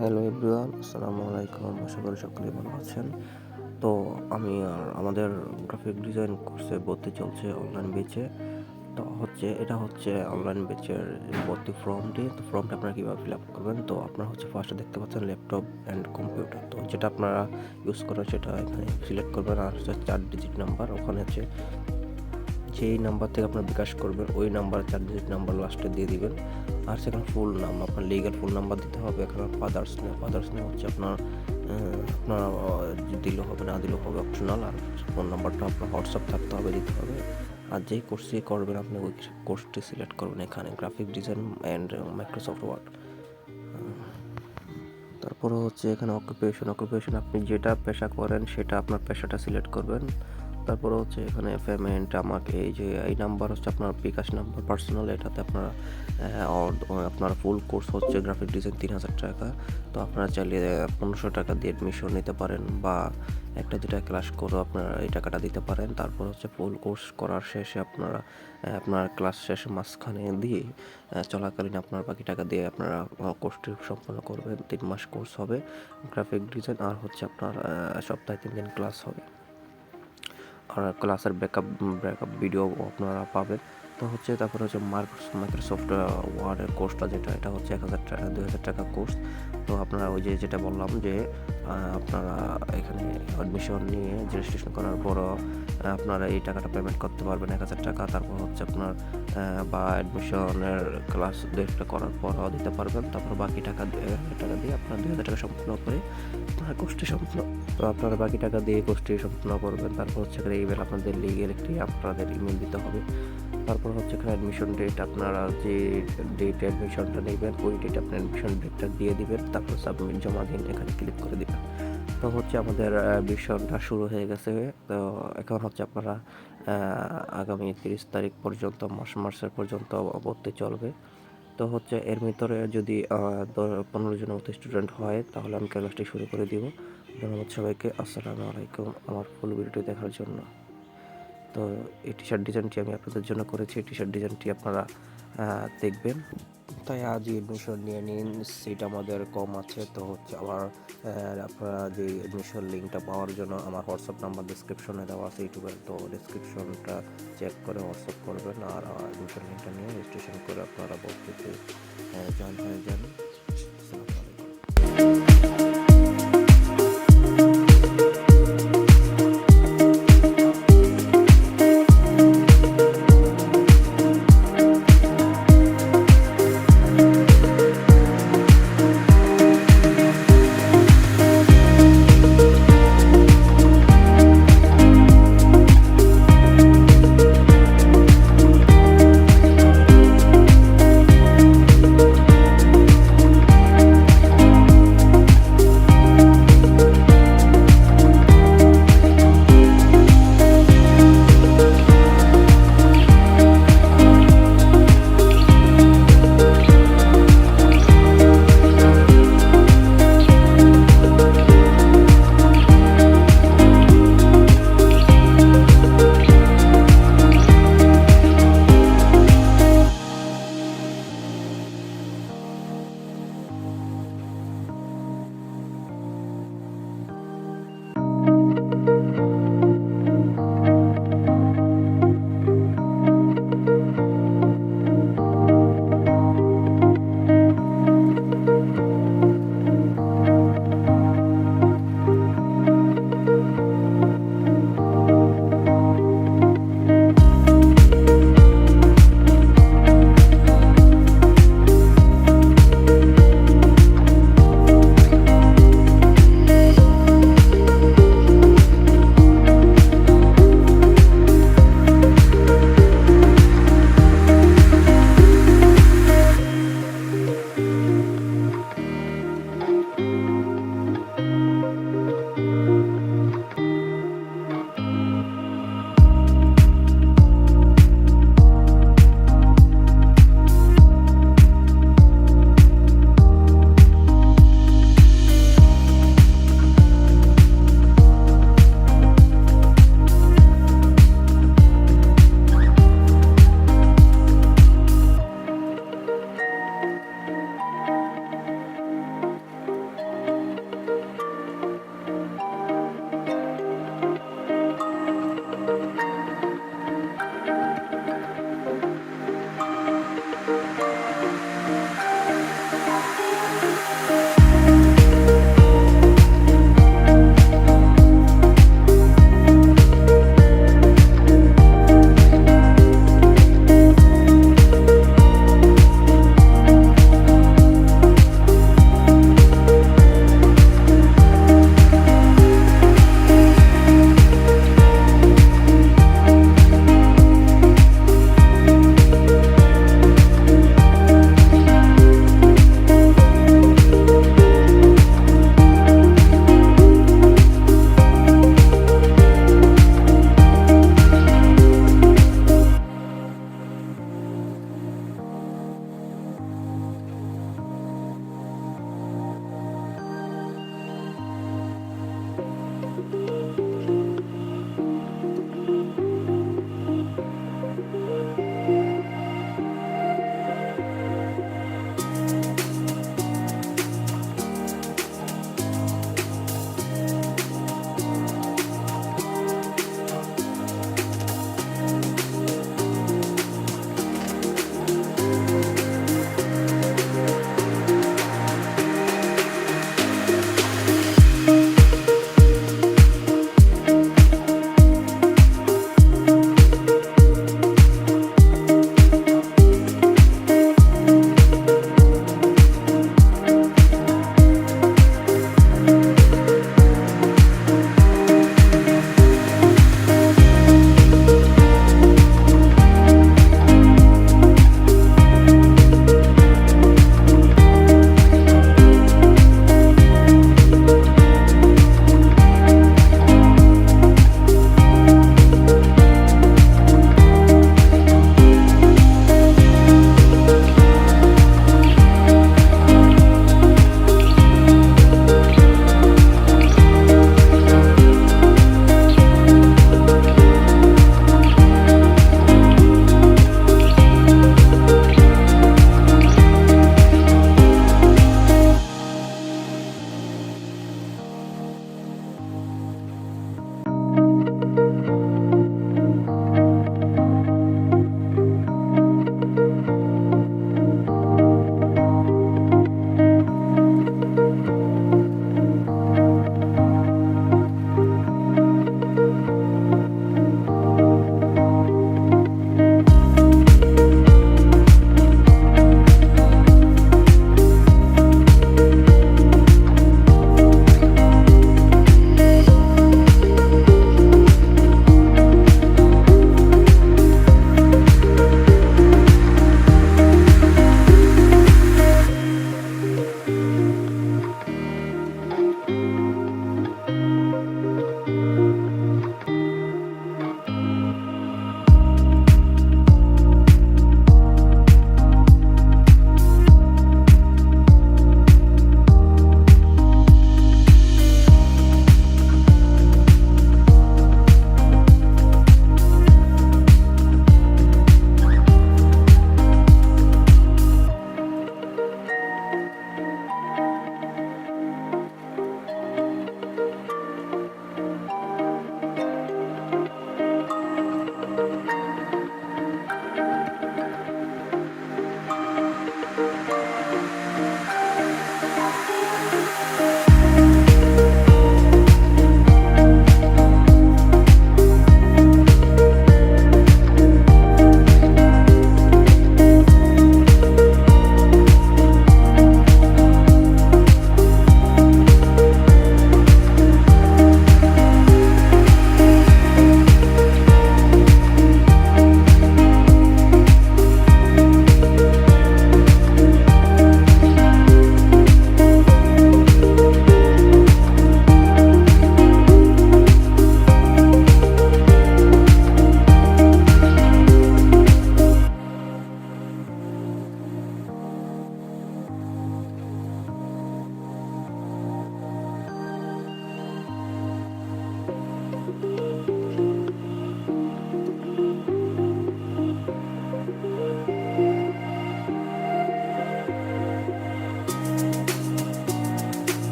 Hello everyone, আসসালামু আলাইকুম। আশা করি সকলেই ভালো আছেন। তো আমি আমাদের গ্রাফিক ডিজাইন কোর্সে ভর্তি চলছে অনলাইন বেচে। তো এটা হচ্ছে অনলাইন বেচের ভর্তি ফর্মটি। তো ফর্মটা আপনারা কীভাবে ফিল আপ করবেন? তো আপনারা ফার্স্টে দেখতে পাচ্ছেন ল্যাপটপ অ্যান্ড কম্পিউটার। তো যেটা আপনারা ইউজ করেন সেটা এখানে সিলেক্ট করবেন। আর 4 ডিজিট নাম্বার ওখানে যেই নাম্বার থেকে আপনার বিকাশ করবেন ওই নাম্বার 4 ডিজিট নাম্বার লাস্টে দিয়ে দিবেন। আর সেখানে ফুল নাম, আপনার লিগ্যাল ফুল নাম্বার দিতে হবে। এখানে ফাদার্স নেম হচ্ছে আপনার দিলেও হবে, না দিলেও হবে, অপশনাল। আর ফোন নাম্বারটা আপনার হোয়াটসঅ্যাপ থাকতে হবে, দিতে হবে। আর যেই কোর্সটি করবেন আপনি ওই কোর্সটি সিলেক্ট করবেন এখানে, graphic design and Microsoft Word. তারপরে এখানে অকুপেশন আপনি যেটা পেশা করেন সেটা আপনার পেশাটা সিলেক্ট করবেন। তারপরে এখানে পেমেন্ট, আমাকে এই নাম্বার হচ্ছে আপনার বিকাশ নাম্বার পার্সোনাল, এটাতে আপনার ফুল কোর্স হচ্ছে গ্রাফিক ডিজাইন 3000 টাকা। তো আপনারা চাইলে 1500 টাকা দিয়ে অ্যাডমিশন নিতে পারেন, বা একটা যেটা ক্লাস করে আপনারা এই টাকাটা দিতে পারেন। তারপর ফুল কোর্স করার শেষে আপনার ক্লাস শেষে মাঝখানে দিয়ে চলাকালীন আপনার বাকি টাকা দিয়ে আপনারা কোর্সটি সম্পন্ন করবেন। 3 মাস কোর্স হবে গ্রাফিক ডিজাইন। আর আপনার সপ্তাহে 3 দিন ক্লাস হবে। আর ক্লাসের ব্যাকআপ ভিডিও আপনারা পাবেন। তো তারপরে মাইক্রোসফট ওয়ার্ডের কোর্সটা এটা হচ্ছে 1000 টাকা 2000 টাকা কোর্স। তো আপনারা যেটা বললাম যে আপনারা এখানে অ্যাডমিশন নিয়ে রেজিস্ট্রেশন করার পরও আপনারা এই টাকাটা পেমেন্ট করতে পারবেন, 1000 টাকা। তারপর আপনার বা অ্যাডমিশনের ক্লাস করার পরও দিতে পারবেন। তারপর বাকি টাকা দিয়ে আপনার 2000 টাকা সম্পূর্ণ করে আপনার কোর্সটি সম্পূর্ণ। তো আপনারা বাকি টাকা দিয়ে কোর্সটি সম্পূর্ণ করবেন। তারপর ইমেল, আপনাদের লিগেল একটি আপনাদের ইমেল দিতে হবে। তারপর এখানে অ্যাডমিশন ডেট, আপনারা যে ডেটে অ্যাডমিশনটা নেবেন ওই ডেটে আপনার অ্যাডমিশন ডেটটা দিয়ে দিবেন। তারপর সাবমিট জমা দিন, এখানে ক্লিক করে দিবেন। তো আমাদের মিশনটা শুরু হয়ে গেছে। তো এখন আপনারা আগামী 30 তারিখ পর্যন্ত, মার্চের পর্যন্ত ভর্তি চলবে। তো এর ভিতরে যদি 15 জনের মতো স্টুডেন্ট হয় তাহলে আমি ক্লাসটি শুরু করে দিব। ধন্যবাদ সবাইকে। আসসালামু আলাইকুম আমার ফুল ভিডিওটি দেখার জন্য। তো এই টি শার্ট ডিজাইনটি আমি আপনাদের জন্য করেছি। এই টি শার্ট ডিজাইনটি আপনারা দেখবেন। তাই আজই অ্যাডমিশন নিয়ে নিন, সিট আমাদের কম আছে। তো আবার আপনারা যে অ্যাডমিশন লিঙ্কটা পাওয়ার জন্য আমার হোয়াটসঅ্যাপ নাম্বার ডিসক্রিপশনে দেওয়া আছে ইউটিউবের। তো ডিসক্রিপশনটা চেক করে হোয়াটসঅ্যাপ করবেন, আর অ্যাডমিশন লিঙ্কটা নিয়ে রেজিস্ট্রেশন করে আপনারা ভর্তিতে জয়েন হয়ে যান।